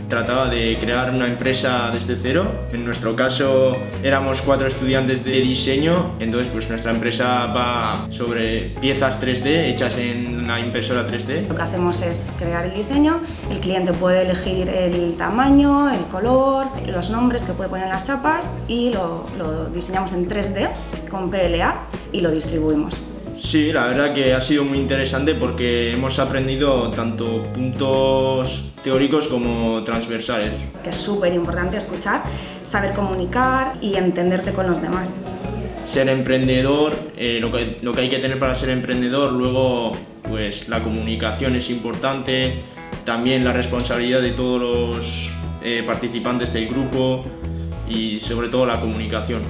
trataba de crear una empresa desde cero. En nuestro caso éramos 4 estudiantes de diseño, entonces pues nuestra empresa va sobre piezas 3D hechas en una impresora 3D. Lo que hacemos es crear el diseño, el cliente puede elegir el tamaño, el color, los nombres que puede poner en las chapas y lo diseñamos en 3D con PLA y lo distribuimos. Sí, la verdad que ha sido muy interesante porque hemos aprendido tanto puntos teóricos como transversales. Que es súper importante escuchar, saber comunicar y entenderte con los demás. Ser emprendedor, lo que hay que tener para ser emprendedor, luego pues la comunicación es importante, también la responsabilidad de todos los participantes del grupo y sobre todo la comunicación.